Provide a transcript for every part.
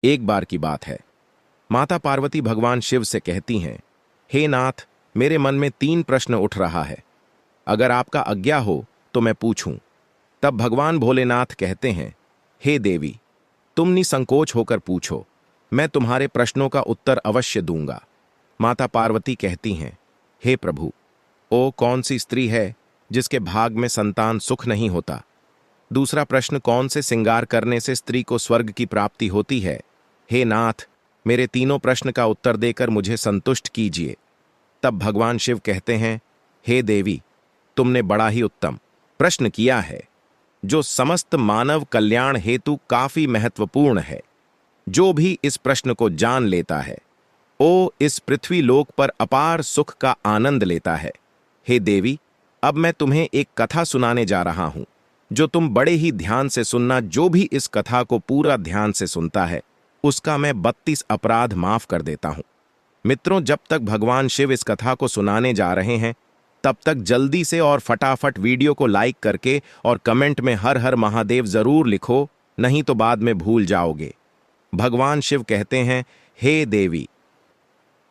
एक बार की बात है। माता पार्वती भगवान शिव से कहती हैं, हे नाथ, मेरे मन में 3 प्रश्न उठ रहा है। अगर आपका आज्ञा हो तो मैं पूछूं। तब भगवान भोलेनाथ कहते हैं, हे देवी, तुम निसंकोच होकर पूछो, मैं तुम्हारे प्रश्नों का उत्तर अवश्य दूंगा। माता पार्वती कहती हैं, हे प्रभु, ओ कौन सी स्त्री है जिसके भाग में संतान सुख नहीं होता? दूसरा प्रश्न, कौन से श्रृंगार करने से स्त्री को स्वर्ग की प्राप्ति होती है? हे नाथ, मेरे तीनों प्रश्न का उत्तर देकर मुझे संतुष्ट कीजिए। तब भगवान शिव कहते हैं, हे देवी, तुमने बड़ा ही उत्तम प्रश्न किया है, जो समस्त मानव कल्याण हेतु काफी महत्वपूर्ण है। जो भी इस प्रश्न को जान लेता है, ओ इस पृथ्वी लोक पर अपार सुख का आनंद लेता है। हे देवी, अब मैं तुम्हें एक कथा सुनाने जा रहा हूं, जो तुम बड़े ही ध्यान से सुनना। जो भी इस कथा को पूरा ध्यान से सुनता है, उसका मैं 32 अपराध माफ कर देता हूं। मित्रों, जब तक भगवान शिव इस कथा को सुनाने जा रहे हैं, तब तक जल्दी से और फटाफट वीडियो को लाइक करके और कमेंट में हर हर महादेव जरूर लिखो, नहीं तो बाद में भूल जाओगे। भगवान शिव कहते हैं, हे देवी।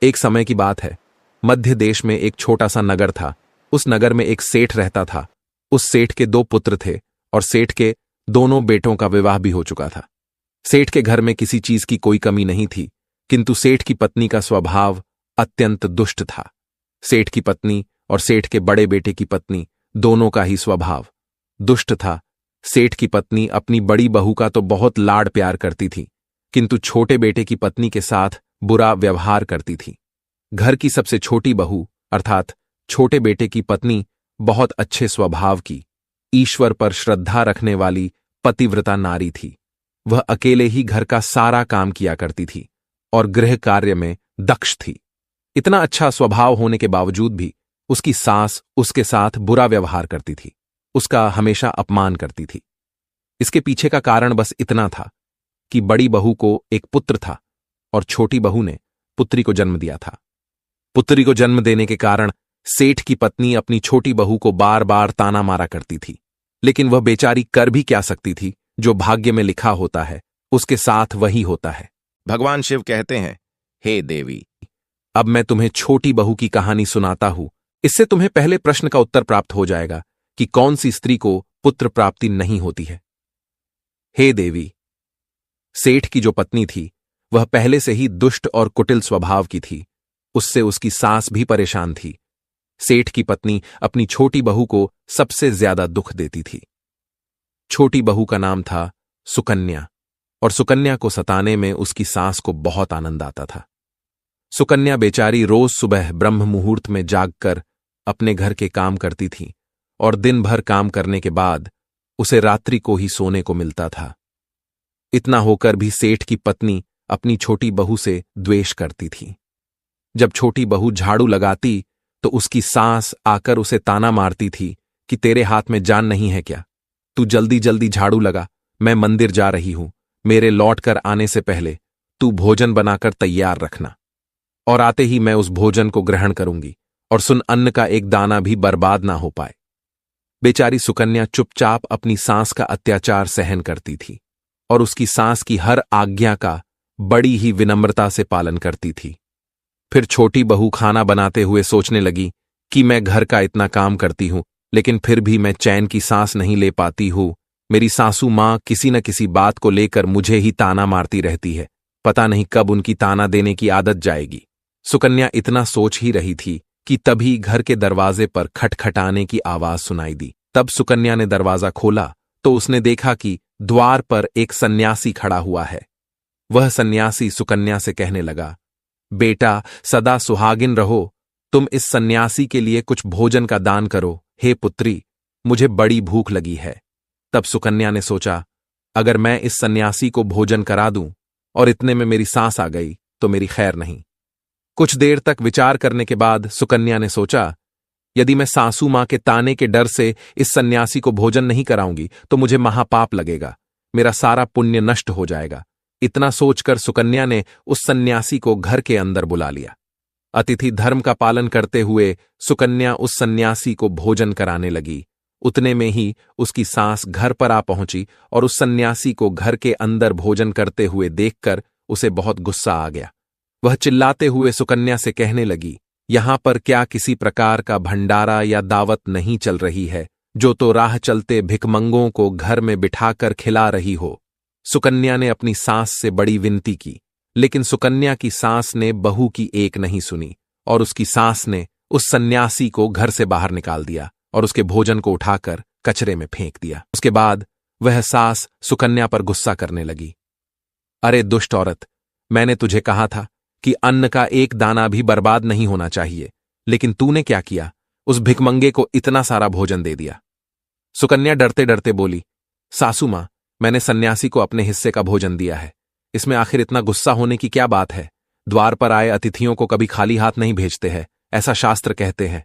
एक समय की बात है। मध्य देश में एक छोटा सा नगर था। उस नगर में एक सेठ रहता था। उस सेठ के 2 पुत्र थे और सेठ के दोनों बेटों का विवाह भी हो चुका था। सेठ के घर में किसी चीज की कोई कमी नहीं थी, किंतु सेठ की पत्नी का स्वभाव अत्यंत दुष्ट था। सेठ की पत्नी और सेठ के बड़े बेटे की पत्नी दोनों का ही स्वभाव दुष्ट था। सेठ की पत्नी अपनी बड़ी बहू का तो बहुत लाड प्यार करती थी, किंतु छोटे बेटे की पत्नी के साथ बुरा व्यवहार करती थी। घर की सबसे छोटी बहू अर्थात छोटे बेटे की पत्नी बहुत अच्छे स्वभाव की, ईश्वर पर श्रद्धा रखने वाली पतिव्रता नारी थी। वह अकेले ही घर का सारा काम किया करती थी और गृह कार्य में दक्ष थी। इतना अच्छा स्वभाव होने के बावजूद भी उसकी सास उसके साथ बुरा व्यवहार करती थी, उसका हमेशा अपमान करती थी। इसके पीछे का कारण बस इतना था कि बड़ी बहू को एक पुत्र था और छोटी बहू ने पुत्री को जन्म दिया था। पुत्री को जन्म देने के कारण सेठ की पत्नी अपनी छोटी बहू को बार बार ताना मारा करती थी, लेकिन वह बेचारी कर भी क्या सकती थी? जो भाग्य में लिखा होता है उसके साथ वही होता है। भगवान शिव कहते हैं, हे देवी, अब मैं तुम्हें छोटी बहू की कहानी सुनाता हूं। इससे तुम्हें पहले प्रश्न का उत्तर प्राप्त हो जाएगा कि कौन सी स्त्री को पुत्र प्राप्ति नहीं होती है। हे देवी, सेठ की जो पत्नी थी वह पहले से ही दुष्ट और कुटिल स्वभाव की थी। उससे उसकी सास भी परेशान थी। सेठ की पत्नी अपनी छोटी बहू को सबसे ज्यादा दुख देती थी। छोटी बहू का नाम था सुकन्या और सुकन्या को सताने में उसकी सास को बहुत आनंद आता था। सुकन्या बेचारी रोज सुबह ब्रह्म मुहूर्त में जागकर अपने घर के काम करती थी और दिन भर काम करने के बाद उसे रात्रि को ही सोने को मिलता था। इतना होकर भी सेठ की पत्नी अपनी छोटी बहू से द्वेष करती थी। जब छोटी बहू झाड़ू लगाती तो उसकी सास आकर उसे ताना मारती थी कि तेरे हाथ में जान नहीं है क्या? तू जल्दी जल्दी झाड़ू लगा, मैं मंदिर जा रही हूं। मेरे लौट कर आने से पहले तू भोजन बनाकर तैयार रखना और आते ही मैं उस भोजन को ग्रहण करूंगी, और सुन, अन्न का एक दाना भी बर्बाद ना हो पाए। बेचारी सुकन्या चुपचाप अपनी सास का अत्याचार सहन करती थी और उसकी सास की हर आज्ञा का बड़ी ही विनम्रता से पालन करती थी। फिर छोटी बहू खाना बनाते हुए सोचने लगी कि मैं घर का इतना काम करती हूं, लेकिन फिर भी मैं चैन की सांस नहीं ले पाती हूं। मेरी सासू मां किसी न किसी बात को लेकर मुझे ही ताना मारती रहती है। पता नहीं कब उनकी ताना देने की आदत जाएगी। सुकन्या इतना सोच ही रही थी कि तभी घर के दरवाजे पर खटखटाने की आवाज सुनाई दी। तब सुकन्या ने दरवाजा खोला तो उसने देखा कि द्वार पर एक सन्यासी खड़ा हुआ है। वह सन्यासी सुकन्या से कहने लगा, बेटा, सदा सुहागिन रहो। तुम इस सन्यासी के लिए कुछ भोजन का दान करो। हे पुत्री, मुझे बड़ी भूख लगी है। तब सुकन्या ने सोचा, अगर मैं इस सन्यासी को भोजन करा दूं और इतने में मेरी सांस आ गई तो मेरी खैर नहीं। कुछ देर तक विचार करने के बाद सुकन्या ने सोचा, यदि मैं सासू मां के ताने के डर से इस सन्यासी को भोजन नहीं कराऊंगी तो मुझे महापाप लगेगा, मेरा सारा पुण्य नष्ट हो जाएगा। इतना सोचकर सुकन्या ने उस सन्यासी को घर के अंदर बुला लिया। अतिथि धर्म का पालन करते हुए सुकन्या उस सन्यासी को भोजन कराने लगी। उतने में ही उसकी सास घर पर आ पहुंची और उस सन्यासी को घर के अंदर भोजन करते हुए देखकर उसे बहुत गुस्सा आ गया। वह चिल्लाते हुए सुकन्या से कहने लगी, यहां पर क्या किसी प्रकार का भंडारा या दावत नहीं चल रही है, जो तो राह चलते भिखमंगों को घर में बिठाकर खिला रही हो। सुकन्या ने अपनी सास से बड़ी विनती की, लेकिन सुकन्या की सास ने बहू की एक नहीं सुनी और उसकी सास ने उस सन्यासी को घर से बाहर निकाल दिया और उसके भोजन को उठाकर कचरे में फेंक दिया। उसके बाद वह सास सुकन्या पर गुस्सा करने लगी। अरे दुष्ट औरत, मैंने तुझे कहा था कि अन्न का एक दाना भी बर्बाद नहीं होना चाहिए, लेकिन तूने क्या किया, उस भिखमंगे को इतना सारा भोजन दे दिया। सुकन्या डरते डरते बोली, सासू मां, मैंने सन्यासी को अपने हिस्से का भोजन दिया है, इसमें आखिर इतना गुस्सा होने की क्या बात है। द्वार पर आए अतिथियों को कभी खाली हाथ नहीं भेजते हैं, ऐसा शास्त्र कहते हैं।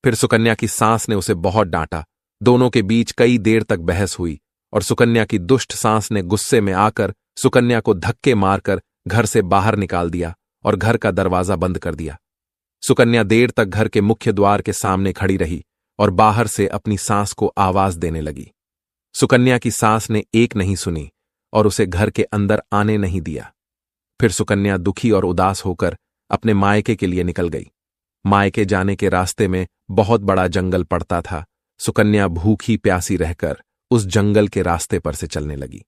फिर सुकन्या की सास ने उसे बहुत डांटा। दोनों के बीच कई देर तक बहस हुई और सुकन्या की दुष्ट सास ने गुस्से में आकर सुकन्या को धक्के मारकर घर से बाहर निकाल दिया और घर का दरवाजा बंद कर दिया। सुकन्या देर तक घर के मुख्य द्वार के सामने खड़ी रही और बाहर से अपनी सास को आवाज देने लगी। सुकन्या की सास ने एक नहीं सुनी और उसे घर के अंदर आने नहीं दिया। फिर सुकन्या दुखी और उदास होकर अपने मायके के लिए निकल गई। मायके जाने के रास्ते में बहुत बड़ा जंगल पड़ता था। सुकन्या भूखी प्यासी रहकर उस जंगल के रास्ते पर से चलने लगी।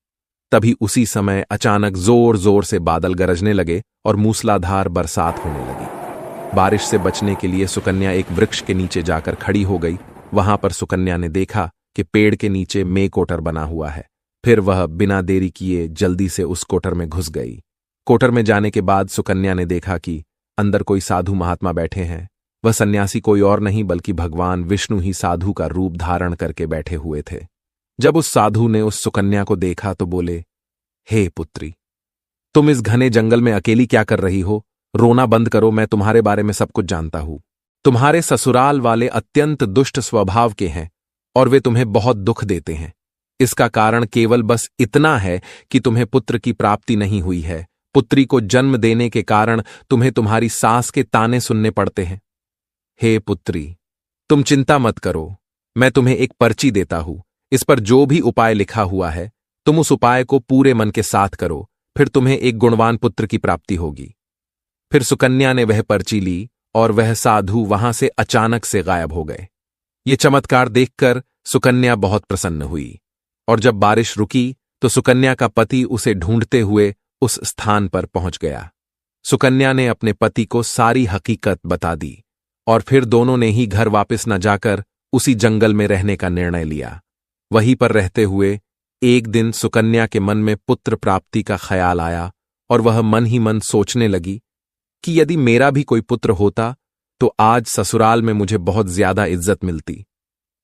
तभी उसी समय अचानक जोर जोर से बादल गरजने लगे और मूसलाधार बरसात होने लगी। बारिश से बचने के लिए सुकन्या एक वृक्ष के नीचे जाकर खड़ी हो गई। वहां पर सुकन्या ने देखा कि पेड़ के नीचे मेकोटर बना हुआ है। फिर वह बिना देरी किए जल्दी से उस कोटर में घुस गई। कोटर में जाने के बाद सुकन्या ने देखा कि अंदर कोई साधु महात्मा बैठे हैं। वह सन्यासी कोई और नहीं बल्कि भगवान विष्णु ही साधु का रूप धारण करके बैठे हुए थे। जब उस साधु ने उस सुकन्या को देखा तो बोले, हे पुत्री, तुम इस घने जंगल में अकेली क्या कर रही हो? रोना बंद करो, मैं तुम्हारे बारे में सब कुछ जानता हूं। तुम्हारे ससुराल वाले अत्यंत दुष्ट स्वभाव के हैं और वे तुम्हें बहुत दुख देते हैं। इसका कारण केवल बस इतना है कि तुम्हें पुत्र की प्राप्ति नहीं हुई है। पुत्री को जन्म देने के कारण तुम्हें तुम्हारी सास के ताने सुनने पड़ते हैं। हे पुत्री, तुम चिंता मत करो, मैं तुम्हें एक पर्ची देता हूं। इस पर जो भी उपाय लिखा हुआ है, तुम उस उपाय को पूरे मन के साथ करो, फिर तुम्हें एक गुणवान पुत्र की प्राप्ति होगी। फिर सुकन्या ने वह पर्ची ली और वह साधु वहां से अचानक से गायब हो गए। ये चमत्कार देखकर सुकन्या बहुत प्रसन्न हुई और जब बारिश रुकी तो सुकन्या का पति उसे ढूंढते हुए उस स्थान पर पहुंच गया। सुकन्या ने अपने पति को सारी हकीकत बता दी और फिर दोनों ने ही घर वापस न जाकर उसी जंगल में रहने का निर्णय लिया। वहीं पर रहते हुए एक दिन सुकन्या के मन में पुत्र प्राप्ति का ख्याल आया और वह मन ही मन सोचने लगी कि यदि मेरा भी कोई पुत्र होता तो आज ससुराल में मुझे बहुत ज्यादा इज्जत मिलती।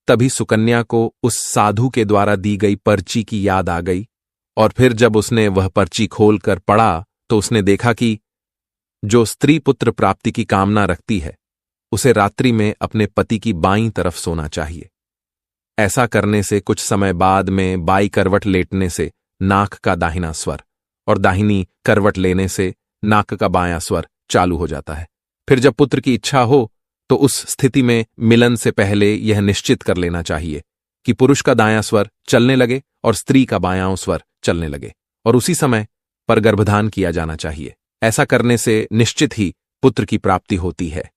तभी सुकन्या को उस साधु के द्वारा दी गई पर्ची की याद आ गई और फिर जब उसने वह पर्ची खोलकर पढ़ा तो उसने देखा कि जो स्त्री पुत्र प्राप्ति की कामना रखती है उसे रात्रि में अपने पति की बाईं तरफ सोना चाहिए। ऐसा करने से कुछ समय बाद में बाई करवट लेटने से नाक का दाहिना स्वर और दाहिनी करवट लेने से नाक का बायां स्वर चालू हो जाता है। फिर जब पुत्र की इच्छा हो तो उस स्थिति में मिलन से पहले यह निश्चित कर लेना चाहिए कि पुरुष का दायां स्वर चलने लगे और स्त्री का बायां स्वर चलने लगे और उसी समय पर गर्भधान किया जाना चाहिए। ऐसा करने से निश्चित ही पुत्र की प्राप्ति होती है।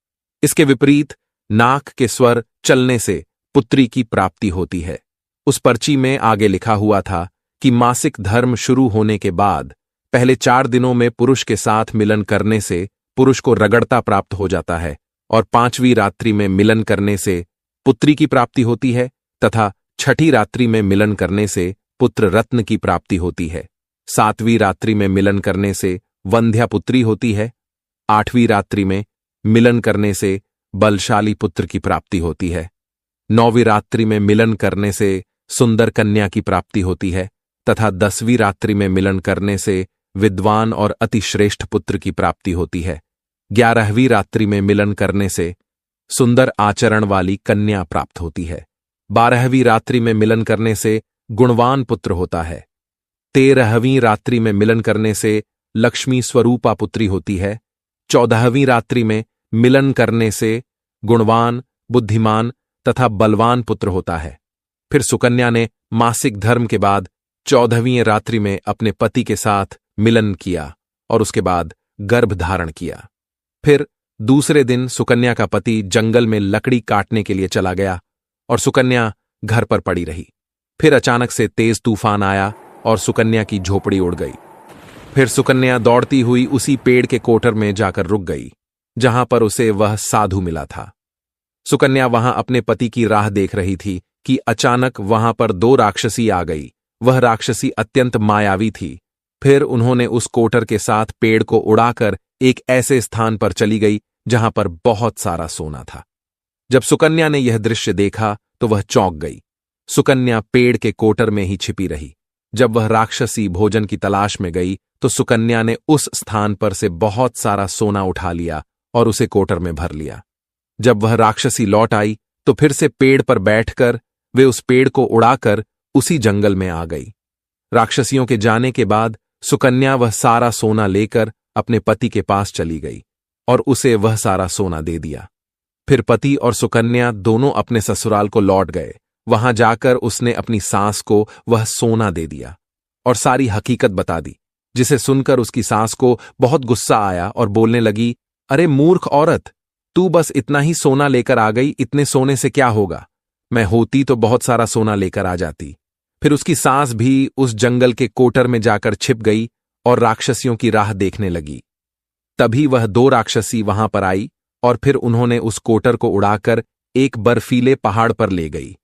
इसके विपरीत नाक के स्वर चलने से पुत्री की प्राप्ति होती है। उस पर्ची में आगे लिखा हुआ था कि मासिक धर्म शुरू होने के बाद पहले 4 दिनों में पुरुष के साथ मिलन करने से पुरुष को रगड़ता प्राप्त हो जाता है और 5वीं रात्रि में मिलन करने से पुत्री की प्राप्ति होती है तथा 6ठी रात्रि में मिलन करने से पुत्र रत्न की प्राप्ति होती है। 7वीं रात्रि में मिलन करने से वंध्या पुत्री होती है। 8वीं रात्रि में मिलन करने से बलशाली पुत्र की प्राप्ति होती है। 9वीं रात्रि में मिलन करने से सुंदर कन्या की प्राप्ति होती है तथा 10वीं रात्रि में मिलन करने से विद्वान और अतिश्रेष्ठ पुत्र की प्राप्ति होती है। 11वीं रात्रि में मिलन करने से सुंदर आचरण वाली कन्या प्राप्त होती है। 12वीं रात्रि में मिलन करने से गुणवान पुत्र होता है। 13वीं रात्रि में मिलन करने से लक्ष्मी स्वरूपा पुत्री होती है। 14वीं रात्रि में मिलन करने से गुणवान, बुद्धिमान तथा बलवान पुत्र होता है। फिर सुकन्या ने मासिक धर्म के बाद 14वीं रात्रि में अपने पति के साथ मिलन किया और उसके बाद गर्भ धारण किया। फिर दूसरे दिन सुकन्या का पति जंगल में लकड़ी काटने के लिए चला गया और सुकन्या घर पर पड़ी रही। फिर अचानक से तेज तूफान आया और सुकन्या की झोपड़ी उड़ गई। फिर सुकन्या दौड़ती हुई उसी पेड़ के कोटर में जाकर रुक गई जहां पर उसे वह साधु मिला था। सुकन्या वहां अपने पति की राह देख रही थी कि अचानक वहां पर दो राक्षसी आ गई। वह राक्षसी अत्यंत मायावी थी। फिर उन्होंने उस कोटर के साथ पेड़ को उड़ाकर एक ऐसे स्थान पर चली गई जहां पर बहुत सारा सोना था। जब सुकन्या ने यह दृश्य देखा तो वह चौंक गई। सुकन्या पेड़ के कोटर में ही छिपी रही। जब वह राक्षसी भोजन की तलाश में गई तो सुकन्या ने उस स्थान पर से बहुत सारा सोना उठा लिया और उसे कोटर में भर लिया। जब वह राक्षसी लौट आई तो फिर से पेड़ पर बैठकर वे उस पेड़ को उड़ाकर उसी जंगल में आ गई। राक्षसियों के जाने के बाद सुकन्या वह सारा सोना लेकर अपने पति के पास चली गई और उसे वह सारा सोना दे दिया। फिर पति और सुकन्या दोनों अपने ससुराल को लौट गए। वहां जाकर उसने अपनी सास को वह सोना दे दिया और सारी हकीकत बता दी, जिसे सुनकर उसकी सास को बहुत गुस्सा आया और बोलने लगी, अरे मूर्ख औरत, तू बस इतना ही सोना लेकर आ गई, इतने सोने से क्या होगा? मैं होती तो बहुत सारा सोना लेकर आ जाती। फिर उसकी सास भी उस जंगल के कोटर में जाकर छिप गई और राक्षसियों की राह देखने लगी। तभी वह दो राक्षसी वहां पर आई और फिर उन्होंने उस कोटर को उड़ाकर एक बर्फीले पहाड़ पर ले गई।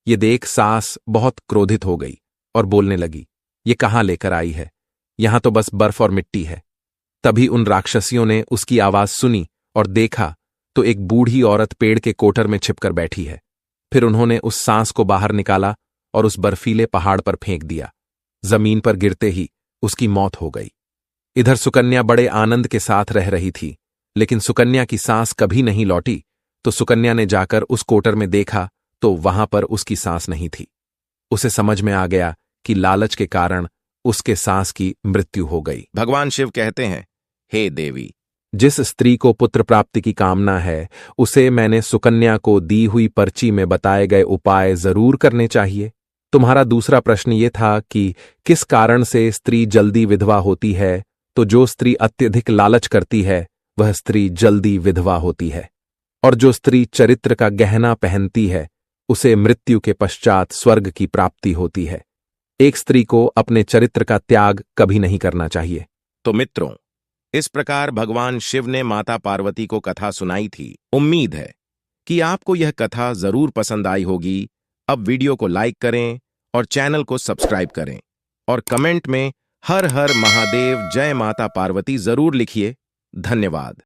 ये देख सास बहुत क्रोधित हो गई और बोलने लगी, ये कहाँ लेकर आई है? यहां तो बस बर्फ और मिट्टी है। तभी उन राक्षसियों ने उसकी आवाज सुनी और देखा तो एक बूढ़ी औरत पेड़ के कोटर में छिपकर बैठी है। फिर उन्होंने उस सांस को बाहर निकाला और उस बर्फीले पहाड़ पर फेंक दिया। जमीन पर गिरते ही उसकी मौत हो गई। इधर सुकन्या बड़े आनंद के साथ रह रही थी, लेकिन सुकन्या की सांस कभी नहीं लौटी। तो सुकन्या ने जाकर उस कोटर में देखा तो वहां पर उसकी सांस नहीं थी। उसे समझ में आ गया कि लालच के कारण उसके सांस की मृत्यु हो गई। भगवान शिव कहते हैं, हे देवी, जिस स्त्री को पुत्र प्राप्ति की कामना है उसे मैंने सुकन्या को दी हुई पर्ची में बताए गए उपाय जरूर करने चाहिए। तुम्हारा दूसरा प्रश्न ये था कि किस कारण से स्त्री जल्दी विधवा होती है, तो जो स्त्री अत्यधिक लालच करती है वह स्त्री जल्दी विधवा होती है, और जो स्त्री चरित्र का गहना पहनती है उसे मृत्यु के पश्चात स्वर्ग की प्राप्ति होती है। एक स्त्री को अपने चरित्र का त्याग कभी नहीं करना चाहिए। तो मित्रों, इस प्रकार भगवान शिव ने माता पार्वती को कथा सुनाई थी। उम्मीद है कि आपको यह कथा जरूर पसंद आई होगी। अब वीडियो को लाइक करें और चैनल को सब्सक्राइब करें और कमेंट में हर हर महादेव जय माता पार्वती जरूर लिखिए। धन्यवाद।